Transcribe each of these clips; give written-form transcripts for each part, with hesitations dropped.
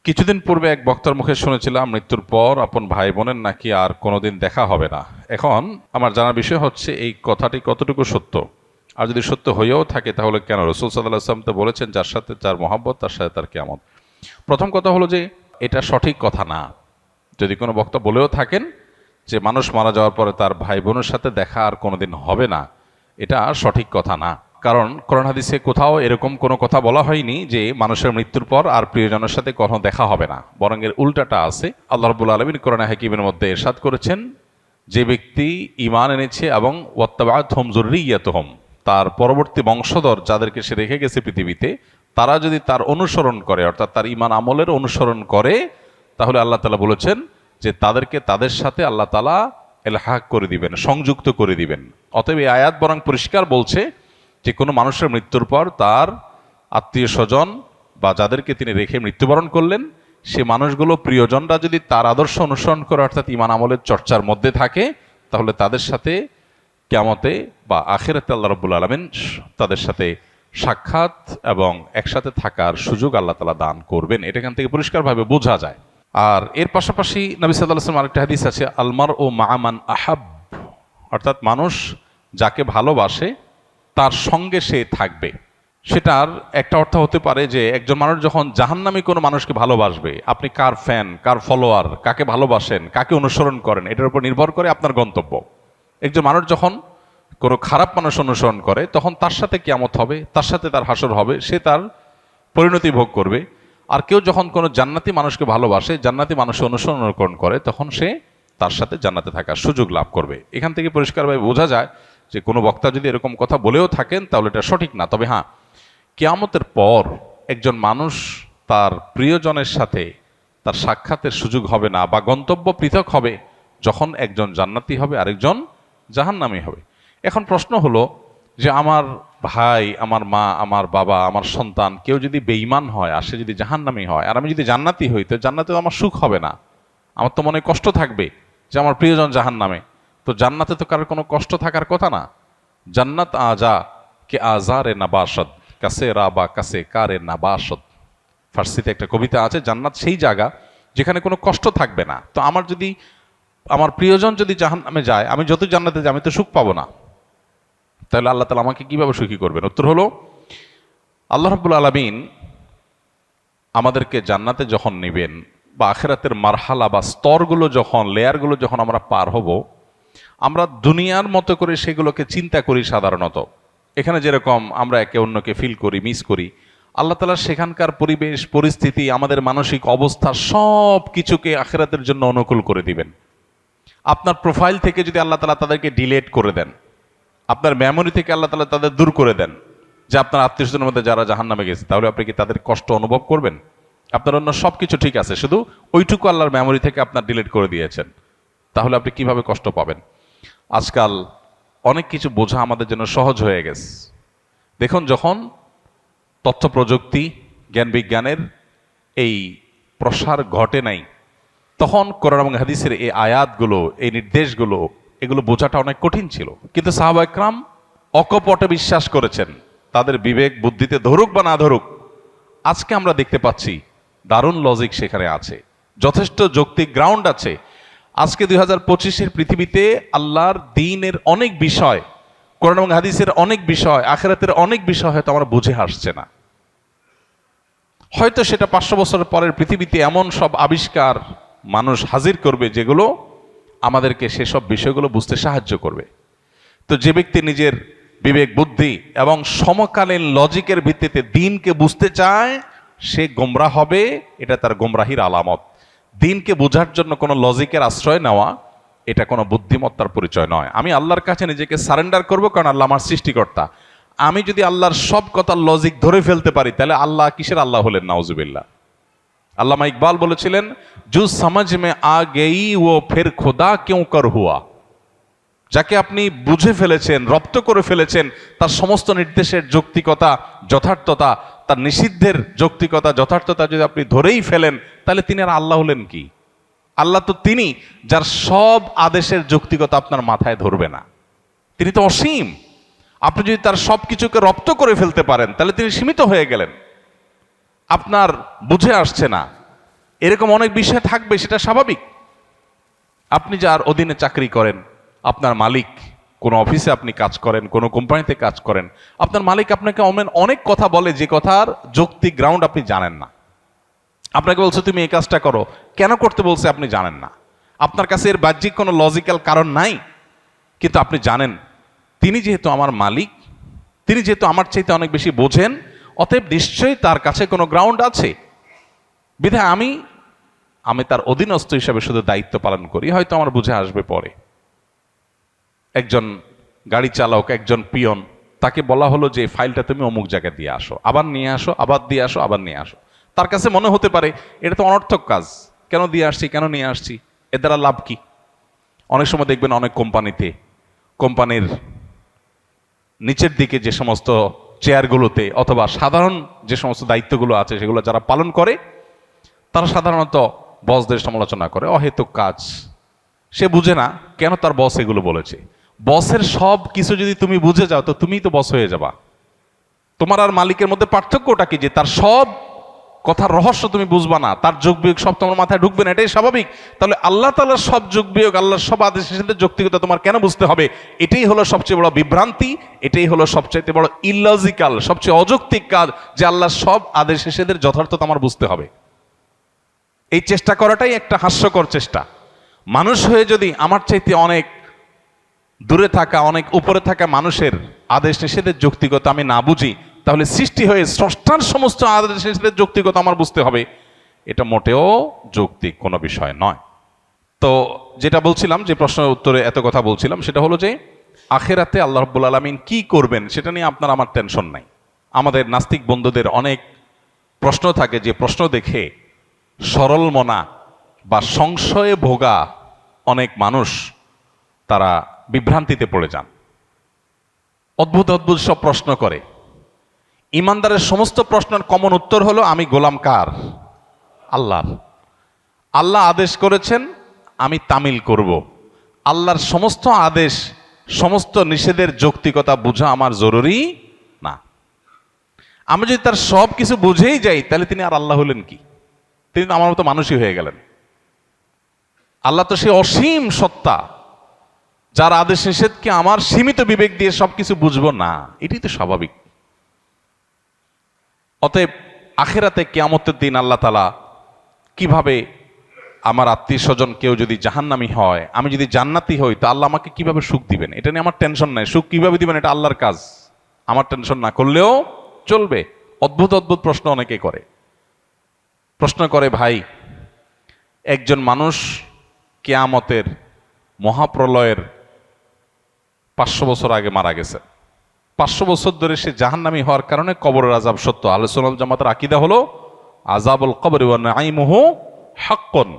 কিছুদিন পূর্বে এক বক্তার মুখে শুনেছিলাম মৃত্যুর পর আপন ভাই বোনের নাকি আর কোনোদিন দেখা হবে না। এখন আমার জানার বিষয় হচ্ছে এই কথাটি কতটুকু সত্য, আর যদি সত্য হয়েও থাকে তাহলে কেন? রাসূল সাল্লাল্লাহু আলাইহি ওয়াসাল্লাম তো বলেছেন, যার সাথে যার মহব্বত তার সাথে তার কিয়ামত। প্রথম কথা হলো যে এটা সঠিক কথা না। যদি কোনো বক্তা বলেও থাকেন যে মানুষ মারা যাওয়ার পরে তার ভাই বোনের সাথে দেখা আর কোনোদিন হবে না, এটা সঠিক কথা না। কারণ কোরআন হাদিসে কোথাও এরকম কোনো কথা বলা হয়নি যে মানুষের মৃত্যুর পর আর প্রিয়জনের সাথে কখনো দেখা হবে না, বরং এর উল্টাটা আছে। আল্লাহ রাব্বুল আলামিন কোরআনে হাকিমের মধ্যে ইরশাদ করেছেন, যে ব্যক্তি ঈমান এনেছে এবং ওয়াত্তাবা'আতহুম যুররিয়্যাতুহুম, তার পরবর্তী বংশধর যাদেরকে সে রেখে গেছে পৃথিবীতে, তারা যদি তার অনুসরণ করে, অর্থাৎ তার ঈমান আমলের অনুসরণ করে, তাহলে আল্লাহ তাআলা বলেছেন যে তাদেরকে তাদের সাথে আল্লাহ তাআলা ইলহাক করে দিবেন, সংযুক্ত করে দিবেন। অতএব এই আয়াত বরং পরিষ্কার বলছে যে কোনো মানুষের মৃত্যুর পর তার আত্মীয় স্বজন বা যাদেরকে তিনি রেখে মৃত্যুবরণ করলেন, সে মানুষগুলো প্রিয়জনরা যদি তার আদর্শ অনুসরণ করে, অর্থাৎ ঈমান আমলের চর্চার মধ্যে থাকে, তাহলে তাদের সাথে কিয়ামতে বা আখিরাতে আল্লাহ রাব্বুল আলামিন তাদের সাথে সাক্ষাৎ এবং একসাথে থাকার সুযোগ আল্লাহ তাআলা দান করবেন। এটা এখান থেকে পরিষ্কারভাবে বোঝা যায়। আর এর পাশাপাশি নবী সাল্লাল্লাহু আলাইহি ওয়াসাল্লাম আরেকটা হাদিস আছে, আলমার ও মা'মান আহাব, অর্থাৎ মানুষ যাকে ভালোবাসে তার সঙ্গে সে থাকবে। সেটার একটা অর্থ হতে পারে যে একজন মানুষ যখন জাহান্নামী কোনো মানুষকে ভালোবাসবে, আপনি কার ফ্যান, কার ফলোয়ার, কাকে ভালোবাসেন, কাকে অনুসরণ করেন, এটার উপর নির্ভর করে আপনার গন্তব্য। একজন মানুষ যখন কোনো খারাপ মানুষ অনুসরণ করে, তখন তার সাথে কিয়ামত হবে, তার সাথে তার হাসর হবে, সে তার পরিণতি ভোগ করবে। আর কেউ যখন কোনো জান্নাতি মানুষকে ভালোবাসে, জান্নাতি মানুষ অনুসরণ করে, তখন সে তার সাথে জান্নাতে থাকার সুযোগ লাভ করবে। এখান থেকে পরিষ্কারভাবে বোঝা যায় যে কোনো বক্তা যদি এরকম কথা বলেও থাকেন তাহলে এটা সঠিক না। তবে হ্যাঁ, কিয়ামতের পর একজন মানুষ তার প্রিয়জনের সাথে তার সাক্ষাতের সুযোগ হবে না, বা গন্তব্য পৃথক হবে, যখন একজন জান্নাতি হবে আরেকজন জাহান্নামী হবে। এখন প্রশ্ন হলো যে আমার ভাই, আমার মা, আমার বাবা, আমার সন্তান কেউ যদি বেঈমান হয় আর সে যদি জাহান্নামী হয়, আর আমি যদি জান্নাতি হই, তো জান্নাতে আমার সুখ হবে না, আমার তো মনে কষ্ট থাকবে যে আমার প্রিয়জন জাহান্নামে। তো জান্নাতে তো কারোর কোনো কষ্ট থাকার কথা না। জান্নাত আজা কে আজারে নাবাসদ কাছে রাবা কাছে কারে নাবাসদ, ফার্সিতে একটা কবিতা আছে, জান্নাত সেই জায়গা যেখানে কোনো কষ্ট থাকবে না। তো আমার যদি আমার প্রিয়জন যদি জাহান্নামে যায়, আমি যত জান্নাতে যাই আমি তো সুখ পাবো না, তাহলে আল্লাহ তাআলা আমাকে কিভাবে সুখী করবেন? উত্তর হলো, আল্লাহ রাব্বুল আলামিন আমাদেরকে জান্নাতে যখন নেবেন, বা আখিরাতের মারহালা বা স্তরগুলো যখন, লেয়ারগুলো যখন আমরা পার হব, আমরা দুনিয়ার মতো করে সেগুলোকে চিন্তা করি সাধারণত। এখানে যেরকম আমরা একে অন্যকে ফিল করি, মিস করি, আল্লাহ তাআলা সেখানকার পরিবেশ পরিস্থিতি, আমাদের মানসিক অবস্থা, সব কিছুকে আখিরাতের জন্য অনুকূল করে দিবেন। আপনার প্রোফাইল থেকে যদি আল্লাহ তাআলা তাদেরকে ডিলিট করে দেন, আপনার মেমোরি থেকে আল্লাহ তাআলা তাদের দূর করে দেন, যে আপনার আত্মীয় স্বজনের মধ্যে যারা জাহান্নামে গেছে, তাহলে আপনি কি তাদের কষ্ট অনুভব করবেন? আপনার অন্য সব কিছু ঠিক আছে, শুধু ওইটুকু আল্লাহর মেমোরি থেকে আপনার ডিলিট করে দিয়েছেন, তাহলে আপনি কিভাবে কষ্ট পাবেন? আজকাল অনেক কিছু বোঝা আমাদের জন্য সহজ হয়ে গেছে। দেখুন, যখন তথ্য প্রযুক্তি, জ্ঞান বিজ্ঞানের এই প্রসার ঘটে নাই, তখন কোরআন এবং হাদিসের এই আয়াতগুলো, এই নির্দেশগুলো, এগুলো বোঝাটা অনেক কঠিন ছিল। কিন্তু সাহাবা একরাম অকপটে বিশ্বাস করেছেন, তাদের বিবেক বুদ্ধিতে ধরুক বা না ধরুক। আজকে আমরা দেখতে পাচ্ছি দারুণ লজিক সেখানে আছে, যথেষ্ট যৌক্তিক গ্রাউন্ড আছে। আজকে 2025-এর পৃথিবীতে আল্লাহর দ্বীনের অনেক বিষয়, কোরআন এবং হাদিসের অনেক বিষয়, আখিরাতের অনেক বিষয় হয়তো আমরা বুঝে আসছে না। হয়তো সেটা 500 বছরের পরের পৃথিবীতে এমন সব আবিষ্কার মানুষ হাজির করবে যেগুলো আমাদেরকে সেসব বিষয়গুলো বুঝতে সাহায্য করবে। তো যে ব্যক্তি নিজের বিবেক বুদ্ধি এবং সমকালীন লজিকের ভিত্তিতে দ্বীনকে বুঝতে চায়, সে গোমরাহ হবে, এটা তার গোমরাহির আলামত। দ্বীনকে বোঝার জন্য কোনো লজিকের আশ্রয় নেওয়া, এটা কোনো বুদ্ধিমত্তার পরিচয় নয়। আমি আল্লাহর কাছে নিজেকে সারেন্ডার করব, কারণ আল্লাহ আমার সৃষ্টিকর্তা। আমি যদি আল্লাহর সব কথার লজিক ধরে ফেলতে পারি, তাহলে আল্লাহ কিসের আল্লাহ হলেন? নাউজুবিল্লাহ। আল্লামা ইকবাল বলেছিলেন, জু সমঝ মে আ গেই ও ফির খোদা কেউ কর হুয়া। যাকে আপনি বুঝে ফেলেছেন, রপ্ত করে ফেলেছেন, তার সমস্ত নির্দেশের যৌক্তিকতা, যথার্থতা, তার নিষিদ্ধের যৌক্তিকতা, যথার্থতা যদি আপনি ধরেই ফেলেন, তাহলে তিনি আর আল্লাহ হলেন কি? আল্লাহ তো তিনি যার সব আদেশের যৌক্তিকতা আপনার মাথায় ধরবে না। তিনি তো অসীম। আপনি যদি তার সব কিছুকে রপ্ত করে ফেলতে পারেন, তাহলে তিনি সীমিত হয়ে গেলেন। আপনার বুঝে আসছে না এরকম অনেক বিষয় থাকবে, সেটা স্বাভাবিক। আপনি যার অধীনে চাকরি করেন, আপনার মালিক, কোনো অফিসে আপনি কাজ করেন, কোনো কোম্পানিতে কাজ করেন, আপনার মালিক আপনাকে অনেক কথা বলে যে কথার যৌক্তিক গ্রাউন্ড আপনি জানেন না। আপনাকে বলছে তুমি এই কাজটা করো, কেন করতে বলছে আপনি জানেন না। আপনার কাছে এর বাহ্যিক কোনো লজিক্যাল কারণ নাই, কিন্তু আপনি জানেন তিনি যেহেতু আমার মালিক, তিনি যেহেতু আমার চাইতে অনেক বেশি বোঝেন, অতএব নিশ্চয়ই তার কাছে কোনো গ্রাউন্ড আছে। বিধায় আমি তার অধীনস্থ হিসাবে শুধু দায়িত্ব পালন করি, হয়তো আমার বুঝে আসবে পরে। একজন গাড়ি চালক, একজন পিয়ন, তাকে বলা হলো যে ফাইলটা তুমি অমুক জায়গায় দিয়ে আসো, আবার নিয়ে আসো, আবার দিয়ে আসো, আবার নিয়ে আসো। তার কাছে মনে হতে পারে এটা তো অনর্থক কাজ, কেন দিয়ে আসছি, কেন নিয়ে আসছি, এর দ্বারা লাভ কি? অনেক সময় দেখবেন অনেক কোম্পানির নিচের দিকে যে সমস্ত চেয়ারগুলোতে অথবা সাধারণ যে সমস্ত দায়িত্বগুলো আছে সেগুলো যারা পালন করে, তারা সাধারণত বসদের সমালোচনা করে, অহেতুক কাজ। সে বুঝে না কেন তার বস এগুলো বলেছে। বসের সব কিছু যদি তুমি বুঝে যাও তো তুমিই তো বস হয়ে যাবা। তোমার আর মালিকের মধ্যে পার্থক্যটা কি? যে তার সব কথার রহস্য তুমি বুঝবা না, তার যোগ বিয়োগ সব তোমার মাথায় ঢুকবে না, এটাই স্বাভাবিক। তাহলে আল্লাহ তাআলার সব যোগ বিয়োগ, আল্লাহর সব আদেশের সাথে যৌক্তিকতা তোমার কেন বুঝতে হবে? এটাই হলো সবচেয়ে বড় বিভ্রান্তি, এটাই হলো সবচেয়ে বড় ইললজিক্যাল, সবচেয়ে অযৌক্তিক কাজ, যে আল্লাহর সব আদেশ নিষেধের যথার্থতা আমার বুঝতে হবে। এই চেষ্টা করাটাই একটা হাস্যকর চেষ্টা। মানুষ হয়ে যদি আমার চাইতে অনেক দূরে থাকা, অনেক উপরে থাকা মানুষের আদেশ নিষেধের যৌক্তিকতা আমি না বুঝি, তাহলে সৃষ্টি হয়ে স্রষ্টার সমস্ত আদেশ নিষেধের যৌক্তিকতা আমার বুঝতে হবে, এটা মোটেও যৌক্তিক কোনো বিষয় নয়। তো যেটা বলছিলাম, যে প্রশ্নের উত্তরে এত কথা বলছিলাম, সেটা হলো যে আখেরাতে আল্লাহ রাব্বুল আলামিন কি করবেন সেটা নিয়ে আপনার আমার টেনশন নাই। আমাদের নাস্তিক বন্ধুদের অনেক প্রশ্ন থাকে, যে প্রশ্ন দেখে সরল মনা বা সংশয়ে ভোগা অনেক মানুষ তারা বিভ্রান্তিতে পড়ে যান। অদ্ভুত অদ্ভুত সব প্রশ্ন করে। ইমানদারের সমস্ত প্রশ্নের কমন উত্তর হলো আমি গোলাম কার? আল্লাহর। আল্লাহ আদেশ করেছেন, আমি তামিল করব। আল্লাহর সমস্ত আদেশ, সমস্ত নিষেধের যৌক্তিকতা বোঝা আমার জরুরি না। আমি যদি তার সব কিছু বুঝেই যাই, তাহলে তিনি আর আল্লাহ হলেন কি? তিনি তো আমার মতো মানুষই হয়ে গেলেন। আল্লাহ তো সে অসীম সত্তা, যার আদেশ নিষেধকে আমার সীমিত বিবেক দিয়ে সবকিছু বুঝবো না, এটি তো স্বাভাবিক। অতএব আখেরাতে কিয়ামতের দিন আল্লাহ তাআলা কিভাবে, আমার আত্মীয় স্বজন কেউ যদি জাহান্নামী হয়, আমি যদি জান্নাতি হই, তা আল্লাহ আমাকে কিভাবে সুখ দিবেন, এটা নিয়ে আমার টেনশন নাই। সুখ কিভাবে দিবেন এটা আল্লাহর কাজ, আমার টেনশন না করলেও চলবে। অদ্ভুত অদ্ভুত প্রশ্ন অনেকে করে। প্রশ্ন করে, ভাই, একজন মানুষ কিয়ামতের মহাপ্রলয়ের 500 বছর আগে মারা গেছে, 500 বছর ধরে সে জাহান্নামী হওয়ার কারণে কবরের আযাব সত্য। আহলে সুন্নাত ওয়াল জামাতের আকীদা হলো আযাবুল কবরি ওয়া নাঈমুহু হাক্কুন।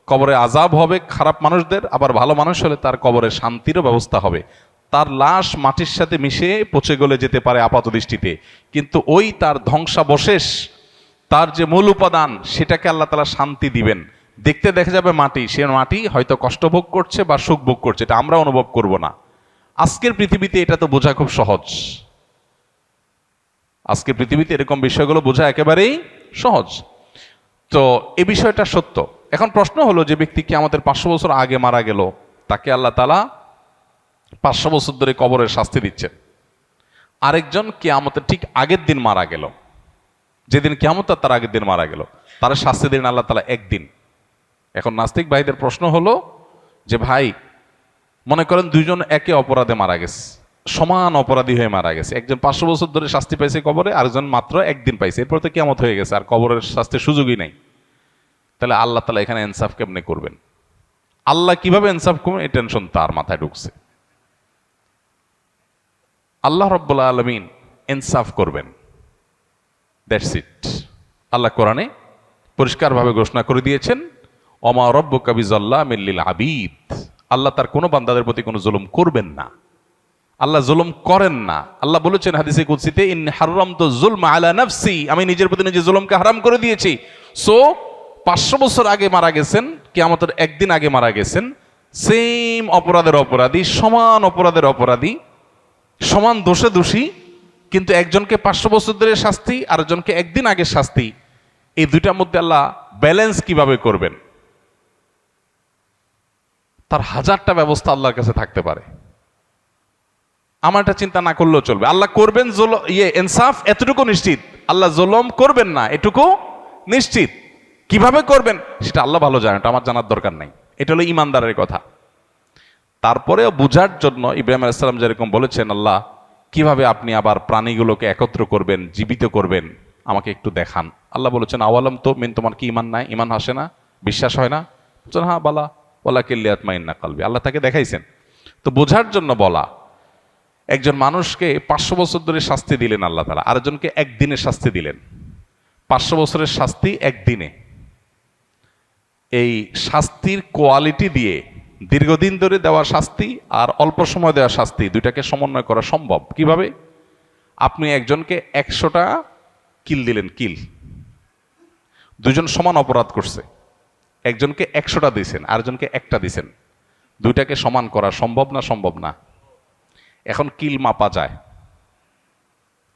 কবরে আযাব হবে খারাপ মানুষদের, আবার ভালো মানুষ হলে তার কবরে শান্তিরও ব্যবস্থা হবে। তার লাশ মাটির সাথে মিশে পচে গলে যেতে পারে আপাত দৃষ্টিতে, কিন্তু ওই তার ধ্বংসাবশেষ, তার যে মূল উপাদান, সেটাকে আল্লাহ তাআলা শান্তি দিবেন। দেখতে দেখা যাবে মাটি, সে মাটি হয়তো কষ্ট ভোগ করছে বা সুখ ভোগ করছে, এটা আমরা অনুভব করব না। আজকের পৃথিবীতে এটা তো বোঝা খুব সহজ। আজকের পৃথিবীতে এরকম বিষয়গুলো বোঝা একেবারেই সহজ। তো এই বিষয়টা সত্য। এখন প্রশ্ন হলো, যে ব্যক্তি কি আমাদের 500 বছর আগে মারা গেল, তাকে আল্লাহ তাআলা 500 বছর ধরে কবরের শাস্তি দিচ্ছেন। আরেকজন কিয়ামতের ঠিক আগের দিন মারা গেল, যেদিন কিয়ামত তার আগের দিন মারা গেল, তার শাস্তি দিন আল্লাহ তাআলা একদিন। এখন নাস্তিক ভাইদের প্রশ্ন হলো যে, ভাই, মনে করেন দুইজন একে অপরাধে মারা গেছে, সমান অপরাধী হয়ে মারা গেছে। একজন 500 বছর ধরে শাস্তি পাইছে কবরে, আরেকজন মাত্র একদিন পাইছে, এরপর তো কিয়ামত হয়ে গেছে, আর কবরের শাস্তির সুযোগই নাই। তাহলে আল্লাহ তাআলা এখানে ইনসাফ কেমনে করবেন? আল্লাহ কিভাবে ইনসাফ করবেন, এই টেনশন তার মাথায় ঢুকছে। আল্লাহ রাব্বুল আলামিন ইনসাফ করবেন, দ্যাটস ইট। আল্লাহ কোরআনে পরিষ্কারভাবে ঘোষণা করে দিয়েছেন, ওমা রাব্বুকা বিযাল্লামিল লিল আবিদ। আল্লাহ তার কোনো বান্দাদের প্রতি কোনো জুলুম করবেন না, আল্লাহ জুলুম করেন না। আল্লাহ বলেছেন হাদিসে কুদসিতে, ইন্নী হারামতু যুলমা আলা নাফসি, আমি নিজের প্রতি নিজে জুলুমকে হারাম করে দিয়েছি। সো 500 বছর আগে মারা গেছেন, কিয়ামতের একদিন আগে মারা গেছেন, সেম অপরাধের অপরাধী, সমান অপরাধের অপরাধী, সমান দোষে দোষী, কিন্তু একজনকে 500 বছর ধরে শাস্তি, আরেকজনকে একদিন আগে শাস্তি। এই দুইটার মধ্যে আল্লাহ ব্যালেন্স কিভাবে করবেন, তার হাজারটা ব্যবস্থা আল্লাহর কাছে থাকতে পারে। আমার এটা চিন্তা না করলেও চলবে। আল্লাহ করবেন ইনসাফ, এতটুকু নিশ্চিত। আল্লাহ জুলুম করবেন না, এটুকু নিশ্চিত। কিভাবে করবেন সেটা আল্লাহ ভালো জানেন, এটা আমার জানার দরকার নাই। এটা হলো ইমানদারের কথা। তারপরেও বুঝার জন্য ইব্রাহিম আলাইহিস সালাম যেরকম বলেছেন, আল্লাহ কিভাবে আপনি আবার প্রাণীগুলোকে একত্র করবেন, জীবিত করবেন, আমাকে একটু দেখান। আল্লাহ বলেছেন, আওয়ালাম তো মিন, তোমার কি ইমান নাই, ইমান আসে না, বিশ্বাস হয় না? বলছেন হ্যাঁ বালা ওয়ালা কিল্লিয়াতমাইন্না কালবি। আল্লাহ তাকে দেখাইছেন। তো বোঝার জন্য বলা। একজন মানুষকে 500 বছর ধরে শাস্তি দিলেন আল্লাহ তাআলা, আরেকজনকে একদিনের শাস্তি দিলেন। 500 বছরের শাস্তি একদিনে। এই শাস্তির কোয়ালিটি দিয়ে দীর্ঘদিন ধরে দেওয়া শাস্তি আর অল্প সময় দেওয়া শাস্তি দুইটাকে সমন্বয় করা সম্ভব কিভাবে? আপনি একজনকে 100টা কিল দিলেন, কিল, দুজন সমান অপরাধ করছে, একজনকে 100টা দিয়েছেন, আরেকজনকে একটা দিয়েছেন, দুইটাকে সমান করা সম্ভব না? সম্ভব না। এখন কিল মাপা যায়।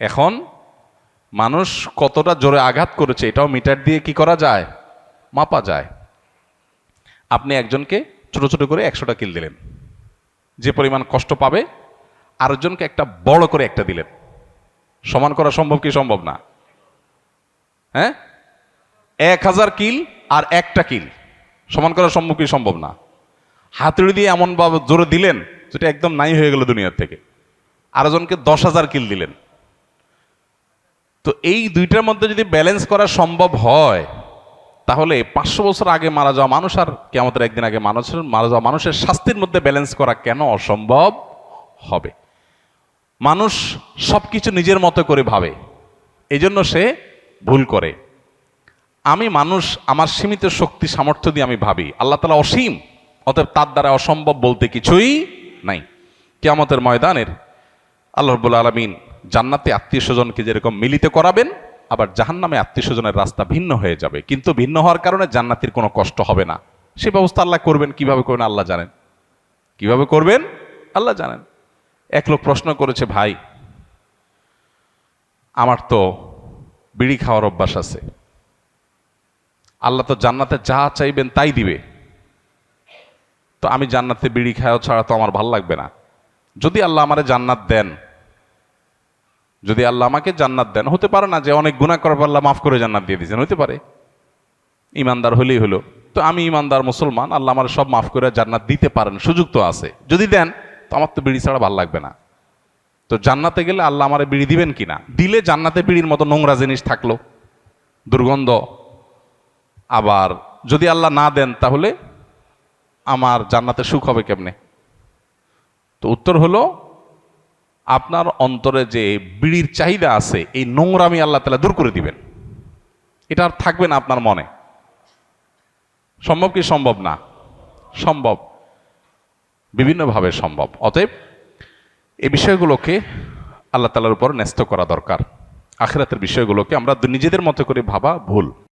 এখন মানুষ কতটা জোরে আঘাত করেছে এটাও মিটার দিয়ে কি করা যায়? মাপা যায়। আপনি একজনকে ছোট ছোট করে 100টা কিল দিলেন, যে পরিমাণ কষ্ট পাবে, আরেকজনকে একটা বড় করে একটা দিলেন, সমান করা সম্ভব কি সম্ভব না? হ্যাঁ, 1000 কিল আর একটা কিল সমান করা সম্ভব কি সম্ভব না? হাতুড়ি দিয়ে এমন ভাবে জোরে দিলেন যেটা একদম নাই হয়ে গেল দুনিয়ার থেকে। আরেকজনকে 10,000 কিল দিলেন। তো এই দুইটার মধ্যে যদি ব্যালেন্স করা সম্ভব হয়, তাহলে 500 বছর আগে মারা যাওয়া মানুষ আর কিয়ামতের একদিন আগে মারা যাওয়া মানুষের শাস্তির মধ্যে ব্যালেন্স করা কেন অসম্ভব হবে? মানুষ সবকিছু নিজের মতো করে ভাবে, এই জন্য সে ভুল করে। আমি মানুষ, আমার সীমিত শক্তি সামর্থ্য দিয়ে আমি ভাবি, আল্লাহ তাআলা অসীম, অতএব তার দ্বারা অসম্ভব বলতে কিছুই নাই। কিয়ামতের ময়দানের আল্লাহ রাব্বুল আলামিন জান্নাতে আত্মীয় স্বজনকে যেরকম মিলিত করাবেন, আবার জাহান্নামে আত্মীয় স্বজনের রাস্তা ভিন্ন হয়ে যাবে, কিন্তু ভিন্ন হওয়ার কারণে জান্নাতির কোনো কষ্ট হবে না। সে ব্যবস্থা আল্লাহ করবেন। কিভাবে করবেন আল্লাহ জানেন, কিভাবে করবেন আল্লাহ জানেন। এক লোক প্রশ্ন করেছে, ভাই আমার তো বিড়ি খাওয়ার অভ্যাস আছে, আল্লাহ তো জান্নাতে যা চাইবেন তাই দিবে, তো আমি জান্নাতে বিড়ি খাওয়া ছাড়া তো আমার ভাল লাগবে না। যদি আল্লাহ আমারে জান্নাত দেন, যদি আল্লাহ আমাকে জান্নাত দেন, হতে পারে না যে অনেক গুনাহ করার পর আল্লাহ মাফ করে জান্নাত দিয়ে দিয়েছেন, হতে পারে, ইমানদার হলেই হলো। তো আমি ইমানদার মুসলমান, আল্লাহ আমার সব মাফ করে জান্নাত দিতে পারেন, সুযোগ তো আছে। যদি দেন তো আমার তো বিড়ি ছাড়া ভাল লাগবে না। তো জান্নাতে গেলে আল্লাহ আমারে বিড়ি দিবেন কিনা? দিলে জান্নাতে বিড়ির মতো নোংরা জিনিস থাকলো, দুর্গন্ধ। আবার যদি আল্লাহ না দেন, তাহলে আমার জান্নাতে সুখ হবে কেমনে? তো উত্তর হলো, আপনার অন্তরে যে বিড়ির চাহিদা আছে, এই নোংরামি আল্লাহ তাআলা দূর করে দিবেন, এটা আর থাকবে না আপনার মনে। সম্ভব কি সম্ভব না? সম্ভব, বিভিন্নভাবে সম্ভব। অতএব এই বিষয়গুলোকে আল্লাহ তাআলার উপর ন্যস্ত করা দরকার। আখিরাতের বিষয়গুলোকে আমরা নিজেদের মতো করে ভাবা ভুল।